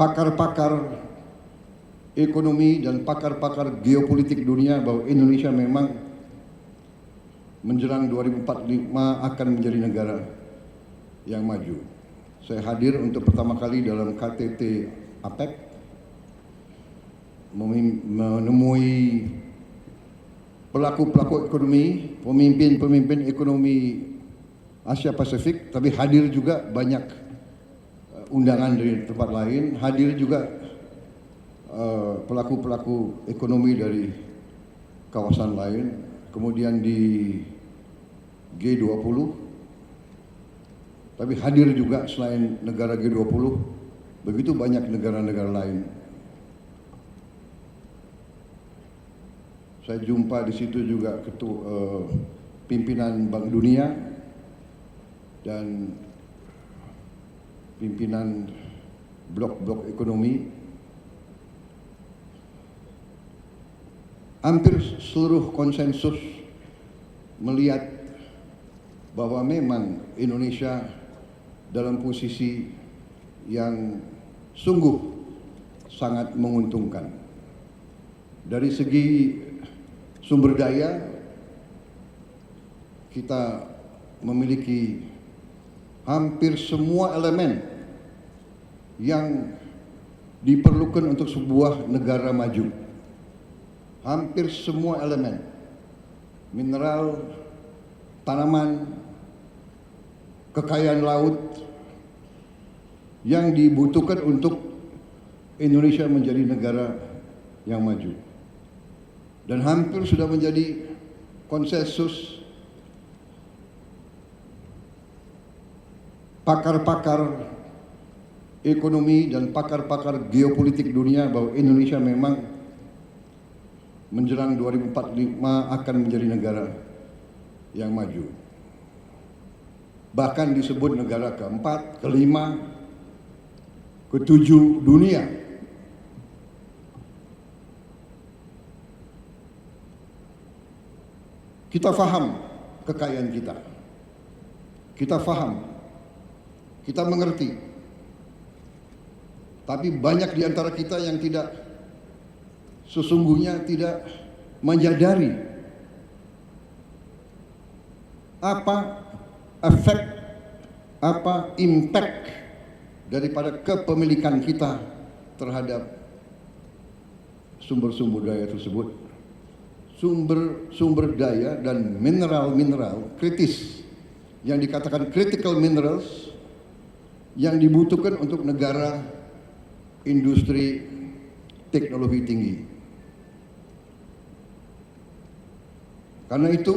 pakar-pakar ekonomi dan pakar-pakar geopolitik dunia bahwa Indonesia memang menjelang 2045 akan menjadi negara yang maju. Saya hadir untuk pertama kali dalam KTT APEC, menemui pelaku-pelaku ekonomi, pemimpin-pemimpin ekonomi Asia Pasifik, tapi hadir juga banyak undangan dari tempat lain, hadir juga pelaku-pelaku ekonomi dari kawasan lain, kemudian di G20, tapi hadir juga selain negara G20, begitu banyak negara-negara lain. Saya jumpa di situ juga pimpinan Bank Dunia dan pimpinan blok-blok ekonomi. Hampir seluruh konsensus melihat bahwa memang Indonesia dalam posisi yang sungguh sangat menguntungkan. Dari segi sumber daya, kita memiliki hampir semua elemen yang diperlukan untuk sebuah negara maju. Hampir semua elemen, mineral, tanaman, kekayaan laut yang dibutuhkan untuk Indonesia menjadi negara yang maju. Dan hampir sudah menjadi konsensus pakar-pakar ekonomi dan pakar-pakar geopolitik dunia bahwa Indonesia memang menjelang 2045 akan menjadi negara yang maju. Bahkan disebut negara keempat, kelima, ketujuh dunia. Kita faham kekayaan kita. Kita faham. Kita mengerti. Tapi banyak di antara kita yang sesungguhnya tidak menyadari apa efek, apa impact daripada kepemilikan kita terhadap sumber-sumber daya tersebut. Sumber daya dan mineral-mineral kritis yang dikatakan critical minerals yang dibutuhkan untuk negara industri teknologi tinggi. Karena itu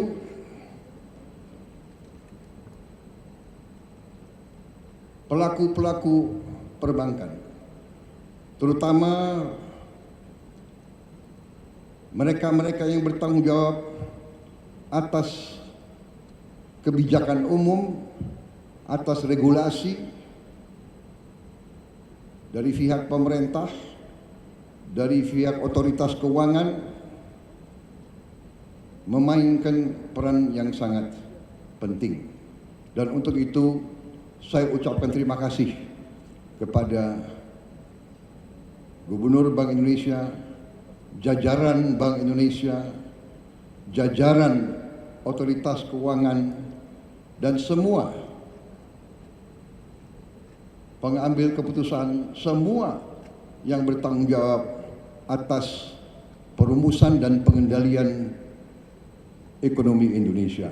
pelaku-pelaku perbankan, terutama mereka-mereka yang bertanggung jawab atas kebijakan umum, atas regulasi dari pihak pemerintah, dari pihak otoritas keuangan, memainkan peran yang sangat penting. Dan untuk itu saya ucapkan terima kasih kepada Gubernur Bank Indonesia, jajaran Bank Indonesia, jajaran otoritas keuangan, dan semua pengambil keputusan, semua yang bertanggung jawab atas perumusan dan pengendalian ekonomi Indonesia,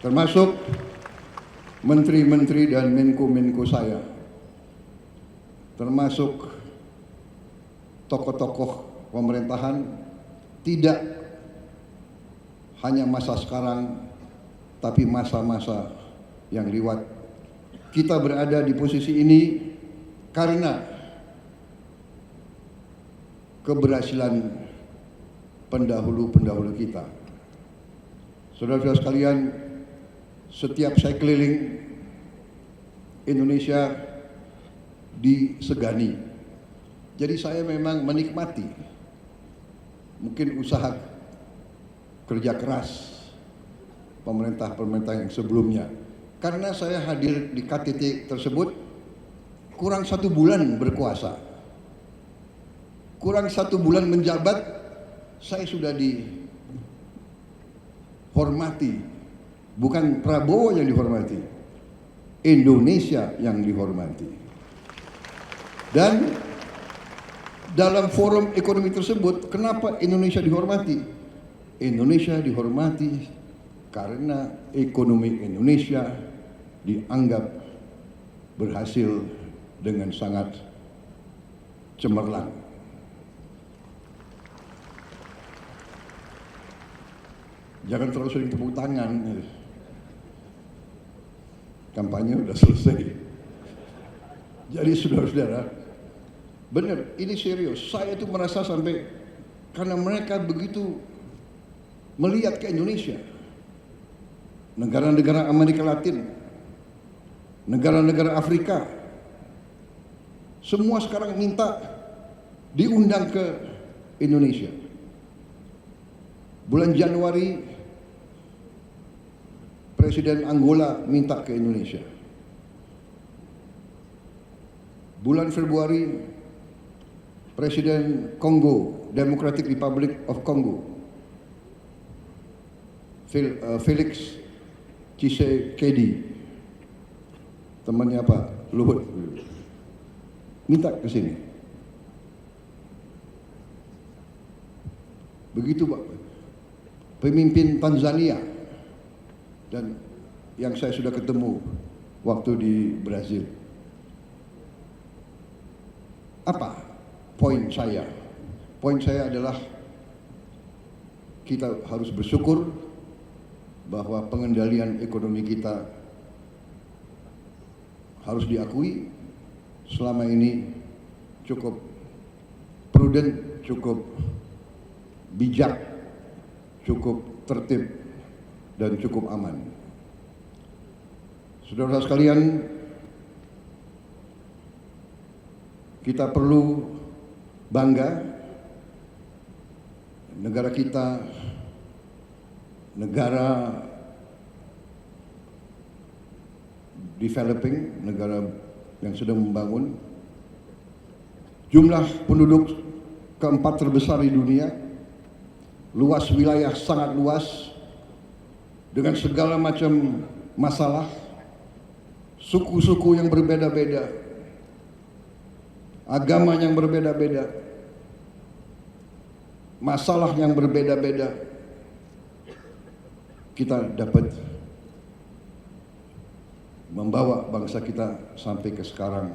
termasuk menteri-menteri dan menko-menko saya, termasuk tokoh-tokoh pemerintahan, tidak hanya masa sekarang, tapi masa-masa yang lewat. Kita berada di posisi ini karena keberhasilan pendahulu-pendahulu kita. Saudara-saudara sekalian, setiap saya keliling Indonesia disegani. Jadi saya memang menikmati mungkin usaha kerja keras pemerintah-pemerintah yang sebelumnya. Karena saya hadir di KTT tersebut, kurang 1 bulan berkuasa, kurang 1 bulan menjabat, saya sudah dihormati. Bukan Prabowo yang dihormati, Indonesia yang dihormati. Dan dalam forum ekonomi tersebut, kenapa Indonesia dihormati? Indonesia dihormati karena ekonomi Indonesia dianggap berhasil dengan sangat cemerlang. Jangan terlalu sering tepuk tangan. Kampanye sudah selesai. Jadi saudara-saudara, benar, ini serius. Saya tuh merasa sampai karena mereka begitu melihat ke Indonesia, negara-negara Amerika Latin, negara-negara Afrika, semua sekarang minta diundang ke Indonesia. Bulan Januari, Presiden Angola minta ke Indonesia. Bulan Februari, Presiden Kongo, Democratic Republic of Congo, Felix Tshisekedi, temannya Pak Luhut, minta ke sini. Begitu Pak, pemimpin Tanzania, dan yang saya sudah ketemu waktu di Brazil. Apa poin saya? Poin saya adalah kita harus bersyukur bahwa pengendalian ekonomi kita harus diakui selama ini cukup prudent, cukup bijak, cukup tertib, dan cukup aman. Saudara-saudara sekalian, kita perlu bangga, negara kita negara developing, negara yang sedang membangun. Jumlah penduduk keempat terbesar di dunia, luas wilayah sangat luas, dengan segala macam masalah, suku-suku yang berbeda-beda, agama yang berbeda-beda, masalah yang berbeda-beda. Kita dapat membawa bangsa kita sampai ke sekarang